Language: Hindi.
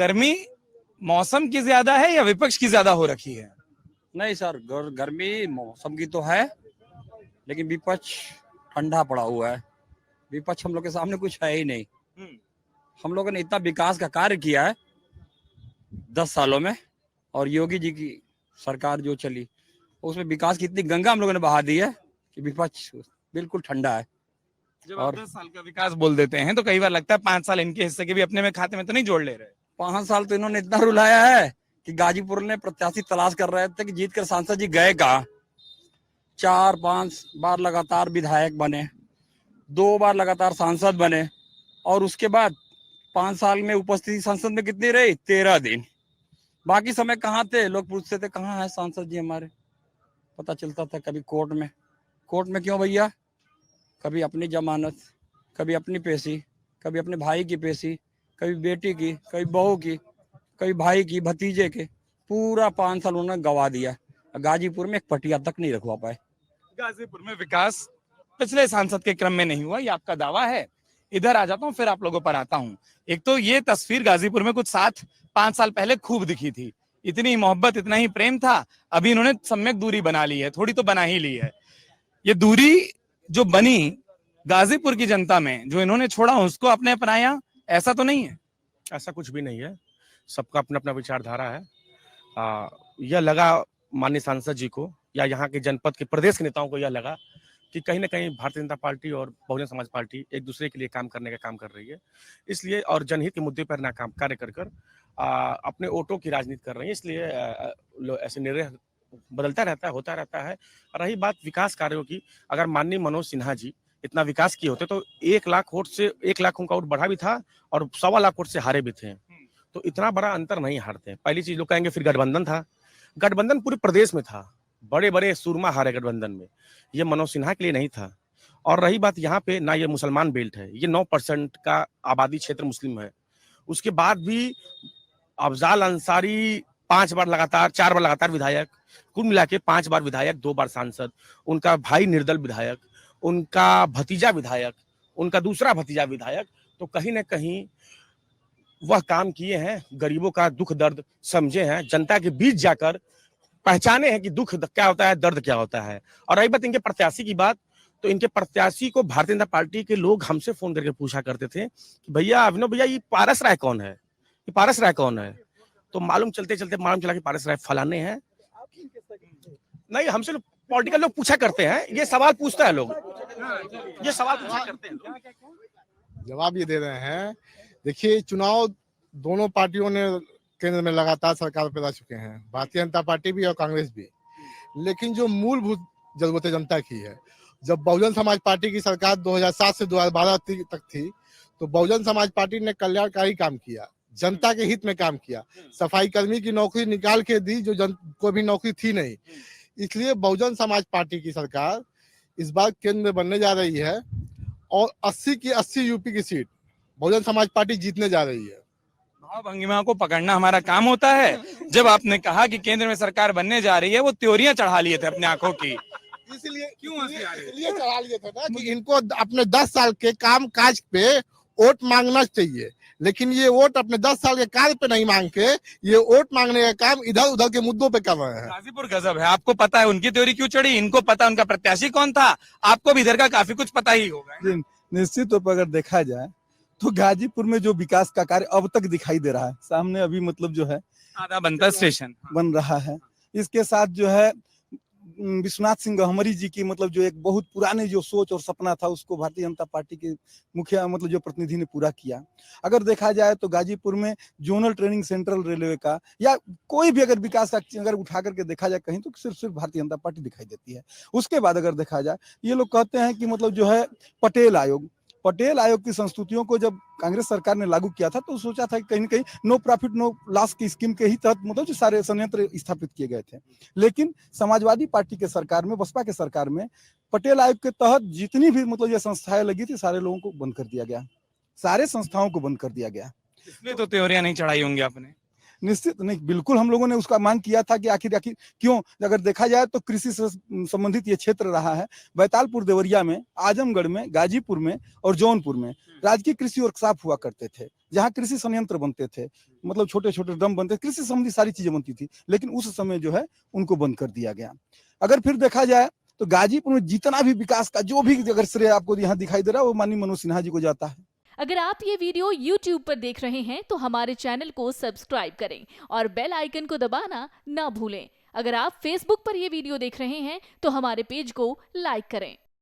गर्मी मौसम की ज्यादा है या विपक्ष की ज्यादा हो रखी है? नहीं सर, गर्मी मौसम की तो है, लेकिन विपक्ष ठंडा पड़ा हुआ है। विपक्ष हम लोग के सामने कुछ है ही नहीं। हम लोगों ने इतना विकास का कार्य किया है 10 सालों में, और योगी जी की सरकार जो चली उसमें विकास की इतनी गंगा हम लोगों ने बहा दी है कि विपक्ष बिल्कुल ठंडा है। जब आप 10 साल का विकास बोल देते हैं तो कई बार लगता है 5 साल इनके हिस्से के भी अपने में खाते में तो नहीं जोड़ ले रहे? 5 साल तो इन्होंने इतना रुलाया है कि गाजीपुर ने प्रत्याशी तलाश कर रहे थे कि जीत कर सांसद जी गए कहाँ। 4-5 बार लगातार विधायक बने, 2 बार लगातार सांसद बने, और उसके बाद 5 साल में उपस्थिति संसद में कितनी रही? 13 दिन। बाकी समय कहाँ थे? लोग पूछते थे कहाँ है सांसद जी हमारे, पता चलता था कभी कोर्ट में। कोर्ट में क्यों भैया? कभी अपनी जमानत, कभी अपनी पेशी, कभी अपने भाई की पेशी, कभी बेटी की, कभी बहू की, कभी भाई की, भतीजे के। पूरा 5 साल उन्होंने गवा दिया। गाजीपुर में एक पटिया तक नहीं रखवा पाए। गाजीपुर में विकास पिछले सांसद के क्रम में नहीं हुआ, ये आपका दावा है। इधर आ जाता हूँ, फिर आप लोगों पर आता हूँ। एक तो ये तस्वीर गाजीपुर में कुछ 7-5 साल पहले खूब दिखी थी, इतनी मोहब्बत, इतना ही प्रेम था। अभी इन्होंने सम्यक दूरी बना ली है, थोड़ी तो बना ही ली है। ये दूरी जो बनी गाजीपुर की जनता में, जो इन्होंने छोड़ा उसको अपने अपनाया, ऐसा तो नहीं है? ऐसा कुछ भी नहीं है, सबका अपना अपना विचारधारा है। यह लगा माननीय सांसद जी को या यहाँ के जनपद के प्रदेश के नेताओं को यह लगा कि कहीं ना कहीं भारतीय जनता पार्टी और बहुजन समाज पार्टी एक दूसरे के लिए काम करने का काम कर रही है, इसलिए और जनहित के मुद्दे पर नाकाम कार्य कर कर अपने वोटों की राजनीति कर रही है, इसलिए ऐसे निर्णय बदलता रहता है, होता रहता है। रही बात विकास कार्यों की, अगर माननीय मनोज सिन्हा जी इतना विकास किए होते तो 1 लाख वोट से 1 लाख उनका वोट बढ़ा भी था और 1.25 लाख वोट से हारे भी थे। तो इतना बड़ा अंतर नहीं हारते। पहली चीज लोग कहेंगे फिर गठबंधन था, गठबंधन पूरे प्रदेश में था, बड़े बड़े सूरमा हारे गठबंधन में, ये मनोज सिन्हा के लिए नहीं था। और रही बात यहाँ पे, ना ये मुसलमान बेल्ट है, ये 9% का आबादी क्षेत्र मुस्लिम है। उसके बाद भी अफजाल अंसारी 4 बार लगातार विधायक, कुल मिला के 5 बार विधायक, 2 बार सांसद, उनका भाई निर्दल विधायक, उनका भतीजा विधायक, उनका दूसरा भतीजा विधायक। तो कहीं ना कहीं वह काम किए हैं, गरीबों का दुख दर्द समझे हैं, जनता के बीच जाकर पहचाने हैं कि दुख क्या होता है, दर्द क्या होता है। और रही बात इनके प्रत्याशी की बात, तो इनके प्रत्याशी को भारतीय जनता पार्टी के लोग हमसे फोन करके पूछा करते थे कि भैया अभिनव भैया ये पारस राय कौन है, ये पारस राय कौन है? तो मालूम चला कि पारस राय फलाने हैं। नहीं, हमसे पॉलिटिकल लोग पूछा करते हैं, ये सवाल पूछता है लोग, ये सवाल पूछा करते हैं, जवाब ये दे रहे हैं। देखिए, चुनाव दोनों पार्टियों ने केंद्र में लगातार सरकार पे ला चुके हैं, भारतीय जनता पार्टी भी और कांग्रेस भी। लेकिन जो मूलभूत जरूरतें जनता की है, जब बहुजन समाज पार्टी की सरकार 2007 से 2012 तक थी, तो बहुजन समाज पार्टी ने कल्याणकारी काम किया, जनता के हित में काम किया। सफाई कर्मी की नौकरी निकाल के दी जो को भी नौकरी थी नहीं। इसलिए बहुजन समाज पार्टी की सरकार इस बार केंद्र में बनने जा रही है और 80 की 80 यूपी की सीट बहुजन समाज पार्टी जीतने जा रही है। भाव भंगिमा को पकड़ना हमारा काम होता है। जब आपने कहा कि केंद्र में सरकार बनने जा रही है, वो त्योरियां चढ़ा लिए थे अपने आंखों की, इसलिए क्यों इसलिए चढ़ा लिए थे ना कि इनको अपने 10 साल के काम काज पे वोट मांगना चाहिए, लेकिन ये वोट अपने 10 साल के कार्य पे नहीं मांग के ये वोट मांगने का काम इधर उधर के मुद्दों पे कर रहे हैं। गाजीपुर गजब है, आपको पता है उनकी त्योरी क्यों चढ़ी, इनको पता उनका प्रत्याशी कौन था, आपको भी इधर का काफी कुछ पता ही होगा। निश्चित तौर पर अगर देखा जाए तो गाजीपुर में जो विकास का कार्य अब तक दिखाई दे रहा है, सामने अभी मतलब जो है आधा बनता स्टेशन बन रहा है। इसके साथ जो है विश्वनाथ सिंह गहमरी जी की मतलब जो एक बहुत पुराने जो सोच और सपना था, उसको भारतीय जनता पार्टी के मुखिया मतलब जो प्रतिनिधि ने पूरा किया। अगर देखा जाए तो गाजीपुर में जोनल ट्रेनिंग सेंट्रल रेलवे का या कोई भी अगर विकास का अगर उठा करके देखा जाए कहीं, तो सिर्फ भारतीय जनता पार्टी दिखाई देती है। उसके बाद अगर देखा जाए, ये लोग कहते हैं कि मतलब जो है पटेल आयोग की संस्तुतियों को जब कांग्रेस सरकार ने लागू किया था तो सोचा था कि कहीं न कहीं नो प्रॉफिट नो लॉस की स्कीम के ही तहत मतलब जो सारे संयंत्र स्थापित किए गए थे। लेकिन समाजवादी पार्टी के सरकार में, बसपा के सरकार में पटेल आयोग के तहत जितनी भी मतलब ये संस्थाएं लगी थी, सारे लोगों को बंद कर दिया गया, सारे संस्थाओं को बंद कर दिया गया। इसलिए तो त्योरियां नहीं चढ़ाई होंगी आपने। निश्चित नहीं, बिल्कुल हम लोगों ने उसका मांग किया था कि आखिर क्यों, अगर देखा जाए तो कृषि से संबंधित ये क्षेत्र रहा है। बैतालपुर देवरिया में, आजमगढ़ में, गाजीपुर में और जौनपुर में राजकीय कृषि वर्कशॉप हुआ करते थे, जहाँ कृषि संयंत्र बनते थे, मतलब छोटे छोटे ड्रम बनते, कृषि संबंधी सारी चीजें बनती थी, लेकिन उस समय जो है उनको बंद कर दिया गया। अगर फिर देखा जाए तो गाजीपुर में जितना भी विकास का जो भी अगर श्रेय आपको यहाँ दिखाई दे रहा है वो माननीय मनोज सिन्हा जी को जाता है। अगर आप ये वीडियो YouTube पर देख रहे हैं तो हमारे चैनल को सब्सक्राइब करें और बेल आइकन को दबाना ना भूलें। अगर आप Facebook पर ये वीडियो देख रहे हैं तो हमारे पेज को लाइक करें।